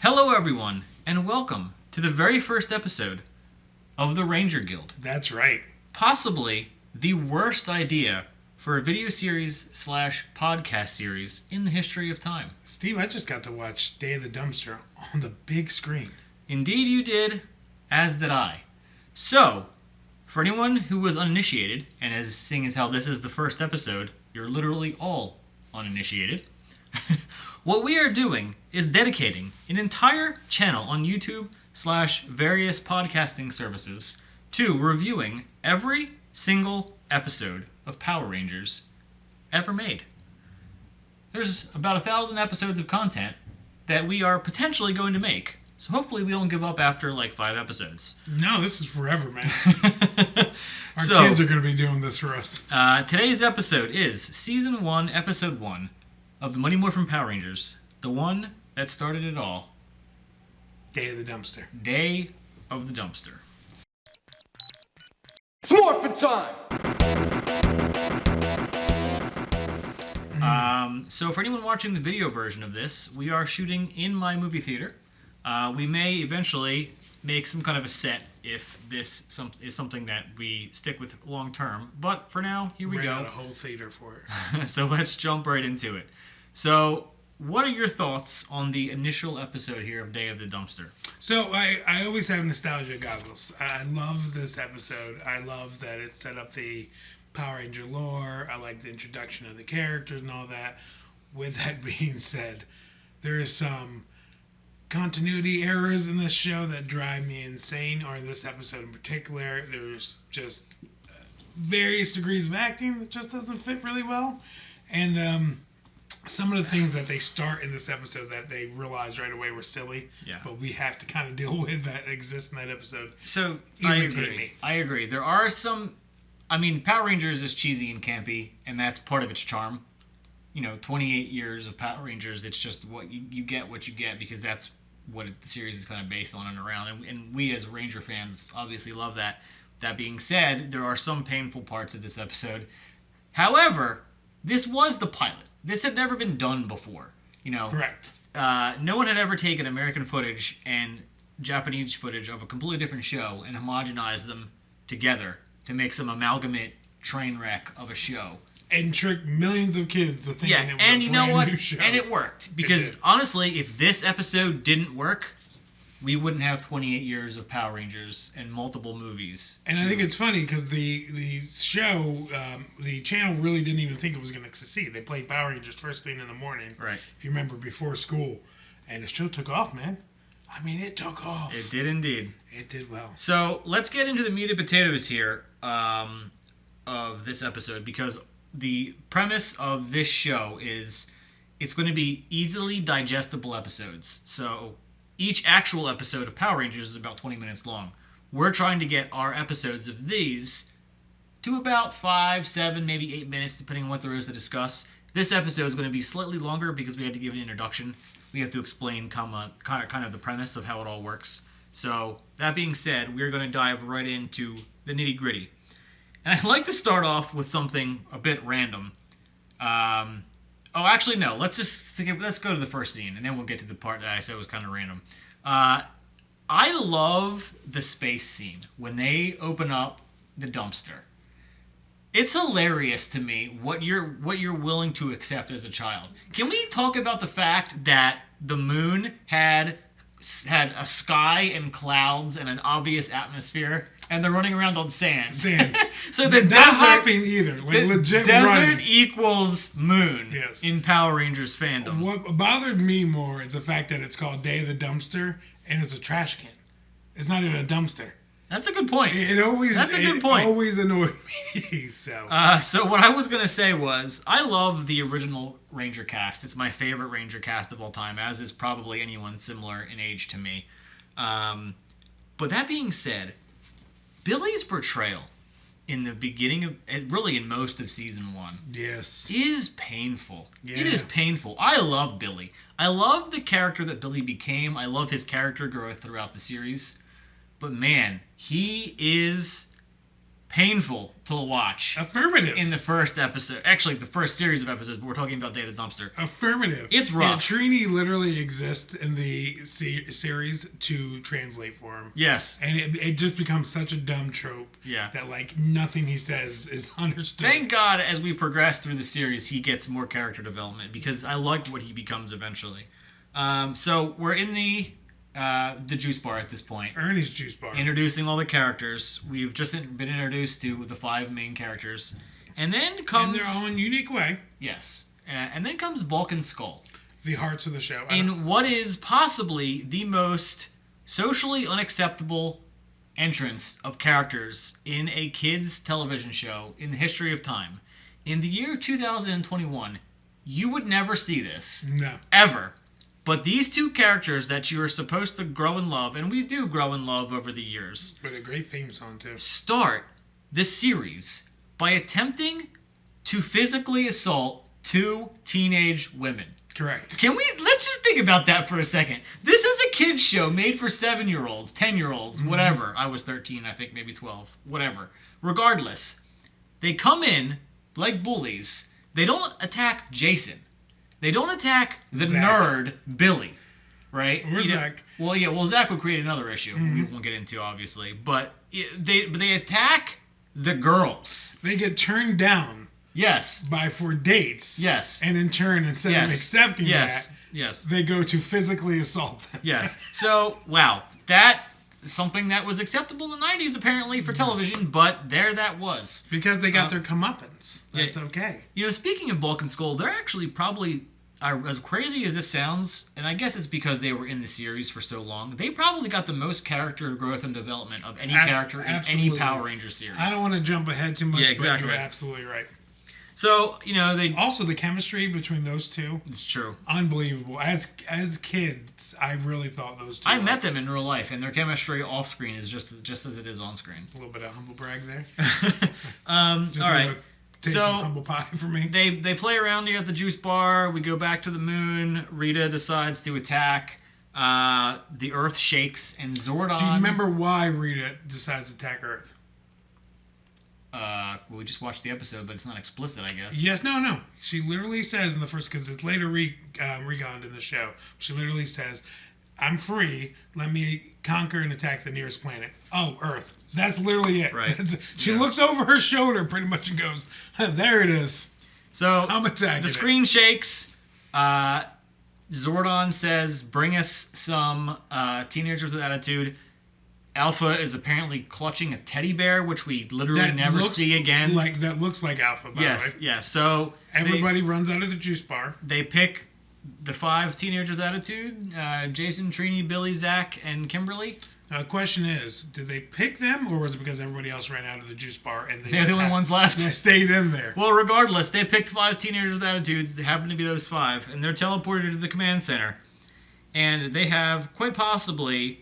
Hello, everyone, and welcome to the very first episode of the Ranger Guild. That's right. Possibly the worst idea for a video series / podcast series in the history of time. Steve, I just got to watch Day of the Dumpster on the big screen. Indeed you did, as did I. So, for anyone who was uninitiated, and as seeing as how this is the first episode, you're literally all uninitiated. What we are doing is dedicating an entire channel on YouTube / various podcasting services to reviewing every single episode of Power Rangers ever made. There's about 1,000 episodes of content that we are potentially going to make, so hopefully we don't give up after like 5 episodes. No, this is forever, man. Our kids are going to be doing this for us. Today's episode is Season 1, Episode 1 of the Mighty Morphin Power Rangers, the one that started it all. Day of the Dumpster. Day of the Dumpster. It's morphin' time! So for anyone watching the video version of this, we are shooting in my movie theater. We may eventually make some kind of a set if this is something that we stick with long term. But for now, here we go. Ran out a whole theater for it. So let's jump right into it. So what are your thoughts on the initial episode here of Day of the Dumpster? So I always have nostalgia goggles. I love this episode. I love that it set up the Power Ranger lore. I like the introduction of the characters and all that. With that being said, there is some continuity errors in this show that drive me insane, or in this episode in particular. There's just various degrees of acting that just doesn't fit really well. And some of the things that they start in this episode that they realized right away were silly, but we have to kind of deal with that exists in that episode. So I agree. There are some. I mean, Power Rangers is cheesy and campy, and that's part of its charm. 28 years of Power Rangers, it's just what you get what you get because that's what the series is kind of based on and around. And we as Ranger fans obviously love that. That being said, there are some painful parts of this episode. However, this was the pilot. This had never been done before. Correct. No one had ever taken American footage and Japanese footage of a completely different show and homogenized them together to make some amalgamate train wreck of a show. And trick millions of kids to thinking it was a brand new show. And it worked. Because honestly, if this episode didn't work, we wouldn't have 28 years of Power Rangers and multiple movies. And I think it's funny because the show, the channel really didn't even think it was going to succeed. They played Power Rangers first thing in the morning. Right. If you remember, before school. And the show took off, man. I mean, it took off. It did indeed. It did well. So let's get into the meat and potatoes here of this episode, because the premise of this show is it's going to be easily digestible episodes. So each actual episode of Power Rangers is about 20 minutes long. We're trying to get our episodes of these to about 5, 7, maybe 8 minutes, depending on what there is to discuss. This episode is going to be slightly longer because we had to give an introduction. We have to explain kind of the premise of how it all works. So that being said, we're going to dive right into the nitty gritty. And I'd like to start off with something a bit random. Actually, no. Let's go to the first scene, and then we'll get to the part that I said was kind of random. I love the space scene when they open up the dumpster. It's hilarious to me what you're willing to accept as a child. Can we talk about the fact that the moon had a sky and clouds and an obvious atmosphere, and they're running around on sand? So the not desert, hopping either. Like the legit desert running. equals moon in Power Rangers fandom. What bothered me more is the fact that it's called Day of the Dumpster, and it's a trash can. It's not even a dumpster. That's a good point. That's a good point. It always annoyed me. So what I was going to say was, I love the original Ranger cast. It's my favorite Ranger cast of all time, as is probably anyone similar in age to me. But that being said, Billy's portrayal in the beginning of, really in most of Season 1, is painful. Yeah. It is painful. I love Billy. I love the character that Billy became. I love his character growth throughout the series. But man, he is painful to watch. Affirmative. In the first episode, actually the first series of episodes, but we're talking about Day of the Dumpster. Affirmative. It's rough. Yeah, Trini literally exists in the series to translate for him. Yes. And it just becomes such a dumb trope. Yeah. That like nothing he says is understood. Thank God, as we progress through the series, he gets more character development because I like what he becomes eventually. So we're in the juice bar at this point. Ernie's juice bar. Introducing all the characters. We've just been introduced to the 5 main characters. And then comes... in their own unique way. Yes. And then comes Bulk and Skull. The hearts of the show. In what is possibly the most socially unacceptable entrance of characters in a kids' television show in the history of time. In the year 2021, you would never see this. No. Ever. But these 2 characters that you are supposed to grow in love, and we do grow in love over the years, with a great theme song too, start this series by attempting to physically assault 2 teenage women. Correct. Let's just think about that for a second. This is a kid's show made for 7-year-olds, 10-year-olds, whatever. I was 13, I think maybe 12, whatever. Regardless, they come in like bullies. They don't attack Jason. They don't attack the Zach. nerd, Billy, right? Or Zach. Well, Zach would create another issue we won't get into, obviously. But they attack the girls. They get turned down. Yes. For dates. Yes. And in turn, instead of accepting that, they go to physically assault them. Yes. So, wow. That is something that was acceptable in the 90s, apparently, for television, but there that was. Because they got their comeuppance. That's okay. Speaking of Bulk and Skull, they're actually probably, as crazy as this sounds, and I guess it's because they were in the series for so long, they probably got the most character growth and development of any character in any Power Rangers series. I don't want to jump ahead too much, exactly. but you're absolutely right. So, they... Also, the chemistry between those 2... It's true. Unbelievable. As kids, I really thought those 2... I met them in real life, and their chemistry off-screen is just as it is on-screen. A little bit of humble brag there. All right. Taste some humble pie for me. They play around here at the juice bar. We go back to the moon. Rita decides to attack. The Earth shakes, and Zordon... Do you remember why Rita decides to attack Earth? Well, we just watched the episode, but it's not explicit, I guess. Yes, no. She literally says in the first, because it's later reconned in the show, she literally says, I'm free, let me conquer and attack the nearest planet. Oh, Earth. That's literally it. Right. She looks over her shoulder pretty much and goes, there it is. So, I'm attacking the screen shakes. Zordon says, bring us some teenagers with attitude. Alpha is apparently clutching a teddy bear, which we literally never see again. That looks like Alpha, by the way. Yes. So everybody runs out of the juice bar. They pick the 5 teenagers with attitude: Jason, Trini, Billy, Zach, and Kimberly. Now, the question is, did they pick them, or was it because everybody else ran out of the juice bar and they're the only ones left? They stayed in there. Well, regardless, they picked 5 teenagers with attitudes. They happen to be those 5, and they're teleported to the command center. And they have quite possibly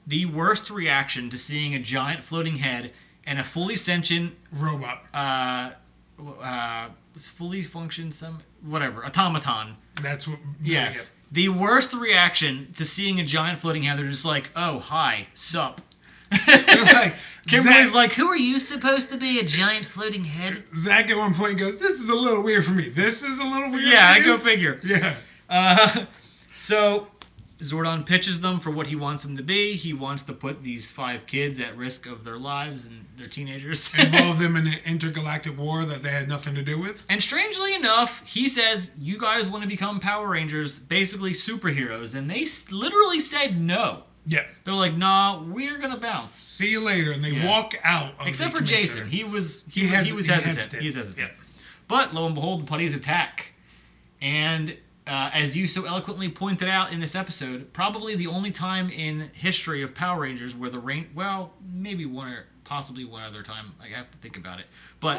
the worst reaction to seeing a giant floating head and a fully sentient robot, fully functioned automaton. That's what. Yes, the worst reaction to seeing a giant floating head. They're just like, "Oh, hi, sup." Kimberly's like, "Who are you supposed to be? A giant floating head?" Zach at one point goes, "This is a little weird for me. This is a little weird." Yeah, for you? Go figure. Yeah. So Zordon pitches them for what he wants them to be. He wants to put these 5 kids at risk of their lives and their teenagers. Involve them in an intergalactic war that they had nothing to do with. And strangely enough, he says, you guys want to become Power Rangers, basically superheroes. And they literally said no. Yeah. They're like, nah, we're going to bounce. See you later. And they walk out of Except for Jason. He was hesitant. He's hesitant. Yeah. But lo and behold, the putties attack. And as you so eloquently pointed out in this episode, probably the only time in history of Power Rangers where maybe possibly one other time, I have to think about it, but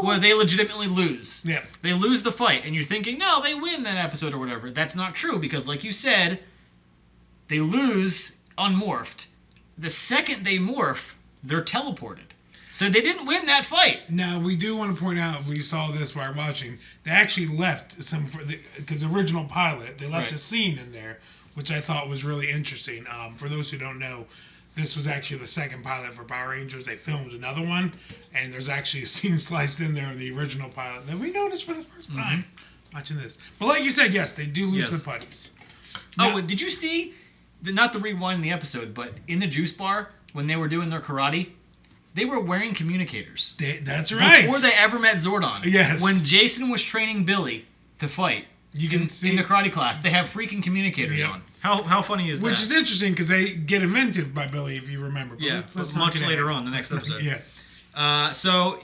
where they legitimately lose. Yeah. They lose the fight, and you're thinking, no, they win that episode or whatever. That's not true, because like you said, they lose unmorphed. The second they morph, they're teleported. So they didn't win that fight. Now, we do want to point out, we saw this while watching, they actually left because the original pilot, they left a scene in there, which I thought was really interesting. For those who don't know, this was actually the second pilot for Power Rangers. They filmed another one, and there's actually a scene sliced in there of the original pilot that we noticed for the first time watching this. But like you said, yes, they do lose the putties. Now, did you see, not to rewind the episode, but in the juice bar, when they were doing their karate, they were wearing communicators. That's right. Before they ever met Zordon. Yes. When Jason was training Billy to fight you can see in the karate class, they have freaking communicators on. How funny is that? Which is interesting because they get invented by Billy, if you remember. But let's much later on, the next episode. Yes. So,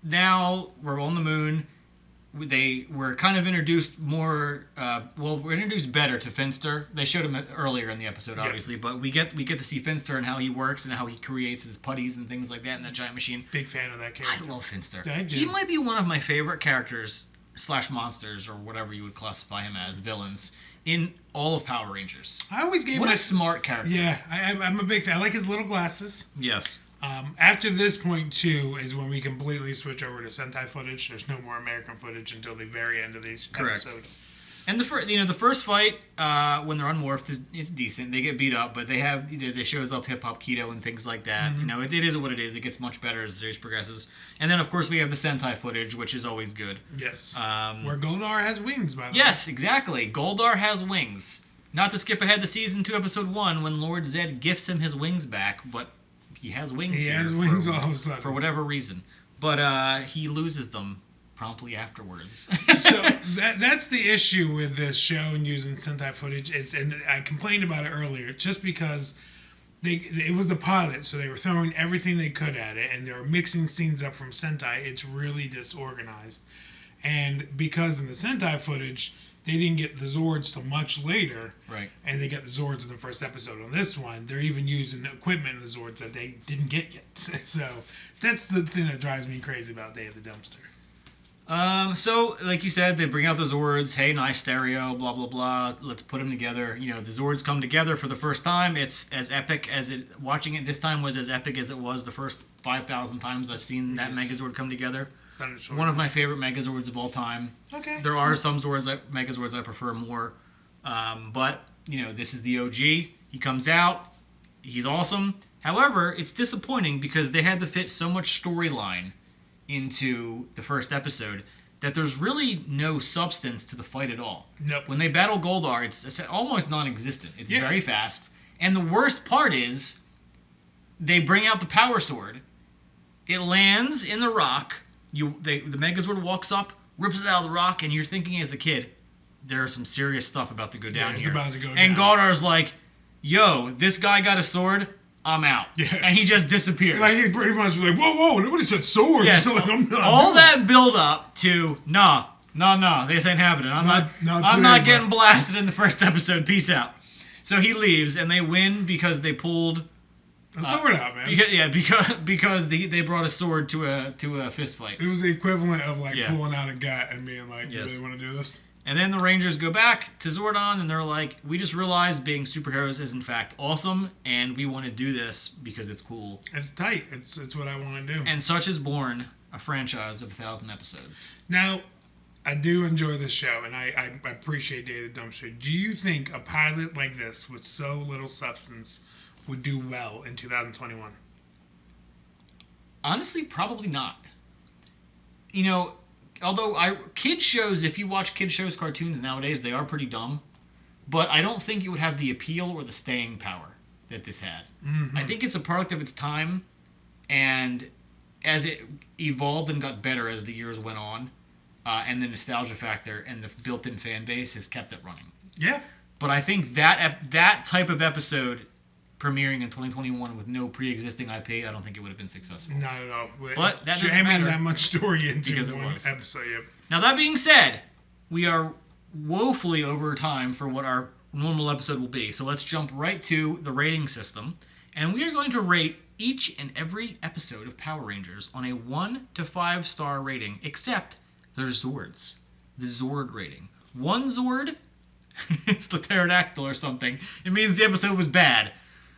now we're on the moon. They were kind of introduced more. We're introduced better to Finster. They showed him earlier in the episode, obviously, but we get to see Finster and how he works and how he creates his putties and things like that in that giant machine. Big fan of that character. I love Finster. I do. He might be one of my favorite characters / monsters or whatever you would classify him as, villains in all of Power Rangers. I always gave what him a smart character. Yeah, I'm a big fan. I like his little glasses. Yes. After this point, too, is when we completely switch over to Sentai footage. There's no more American footage until the very end of these episodes. And the first fight when they're unmorphed is decent. They get beat up, but they shows up Hip Hop Keto and things like that. Mm-hmm. It is what it is. It gets much better as the series progresses. And then of course we have the Sentai footage, which is always good. Yes. Where Goldar has wings, by the way. Yes, exactly. Goldar has wings. Not to skip ahead to season 2, episode 1, when Lord Zed gifts him his wings back, but he has wings. He has wings all of a sudden for whatever reason, but he loses them promptly afterwards. So that's the issue with this show and using Sentai footage. And I complained about it earlier, just because it was the pilot, so they were throwing everything they could at it, and they were mixing scenes up from Sentai. It's really disorganized, and because in the Sentai footage they didn't get the Zords till much later, right? And they get the Zords in the first episode. On this one, they're even using equipment in the Zords that they didn't get yet. So that's the thing that drives me crazy about Day of the Dumpster. So, like you said, they bring out the Zords. Hey, nice stereo, blah, blah, blah. Let's put them together. The Zords come together for the first time. It's as epic watching it this time was as epic as it was the first 5,000 times I've seen that Megazord come together. One of my favorite Megazords of all time. Okay. There are some Megazords I prefer more. But, this is the OG. He comes out. He's awesome. However, it's disappointing because they had to fit so much storyline into the first episode that there's really no substance to the fight at all. Nope. When they battle Goldar, it's almost non-existent. It's very fast. And the worst part is they bring out the Power Sword. It lands in the rock. The Megazord walks up, rips it out of the rock, and you're thinking as a kid, there's some serious stuff about to go down it's here. about to go and down. Goldar's like, yo, this guy got a sword, I'm out. Yeah. And he just disappears. Like he pretty much was like, whoa, nobody said swords. Yes. Like, all that build up to, nah, this ain't happening. I'm not getting blasted in the first episode. Peace out. So he leaves, and they win because they pulled a sword out, man. Because they brought a sword to a fist fight. It was the equivalent of pulling out a gut and being like, you really want to do this? And then the Rangers go back to Zordon, and they're like, we just realized being superheroes is in fact awesome, and we want to do this because it's cool. It's tight. It's what I want to do. And such is born a franchise of 1,000 episodes. Now, I do enjoy this show, and I appreciate Day of the Dumpster. Do you think a pilot like this with so little substance would do well in 2021? Honestly, probably not. Although kids shows, if you watch kids shows cartoons nowadays, they are pretty dumb. But I don't think it would have the appeal or the staying power that this had. Mm-hmm. I think it's a product of its time, and as it evolved and got better as the years went on, and the nostalgia factor and the built-in fan base has kept it running. Yeah. But I think that type of episode premiering in 2021 with no pre-existing IP, I don't think it would have been successful. Not at all. But that doesn't jamming matter that much story into because it one was. episode. Yep. Now that being said, we are woefully over time for what our normal episode will be. So let's jump right to the rating system, and we are going to rate each and every episode of Power Rangers on a 1 to 5 star rating, except their Zords. The Zord rating. 1 Zord, it's the pterodactyl or something. It means the episode was bad.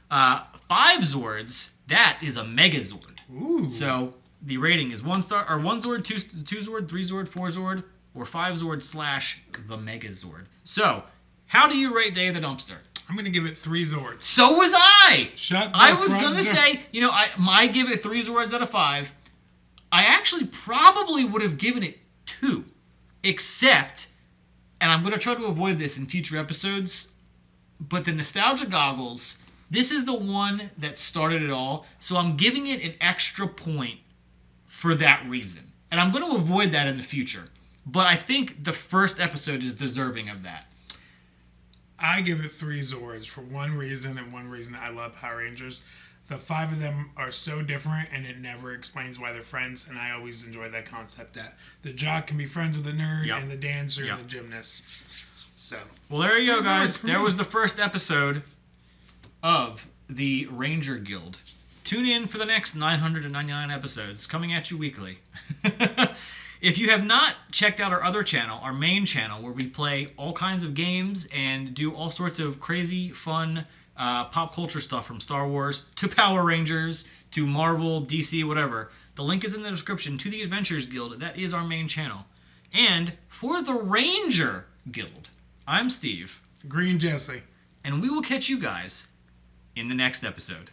5 Zords, that is a Megazord. Ooh. So the rating is 1 star, or 1 Zord, 2 Zord, 3 Zord, 4 Zord, or 5 Zord / the Megazord. So, how do you rate Day of the Dumpster? I'm going to give it 3 Zords. So was I. Shut the I was front going to door. say, my give it 3 Zords out of 5. I actually probably would have given it 2. Except, and I'm going to try to avoid this in future episodes, but the nostalgia goggles, this is the one that started it all. So I'm giving it an extra point for that reason. And I'm going to avoid that in the future. But I think the first episode is deserving of that. I give it 3 Zords for one reason, and one reason I love Power Rangers. The 5 of them are so different, and it never explains why they're friends, and I always enjoy that concept that the jock can be friends with the nerd, Yep. and the dancer Yep. and the gymnast. So, Well, there you go, 3 guys. Zords for There me. was the first episode of the Ranger Guild. Tune in for the next 999 episodes coming at you weekly. If you have not checked out our other channel, our main channel, where we play all kinds of games and do all sorts of crazy, fun pop culture stuff from Star Wars to Power Rangers to Marvel, DC, whatever, the link is in the description to the Adventures Guild. That is our main channel. And for the Ranger Guild, I'm Steve. Green Jesse. And we will catch you guys in the next episode.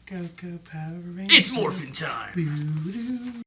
Go, go, Power Rangers. It's morphin' time! Boo-doo.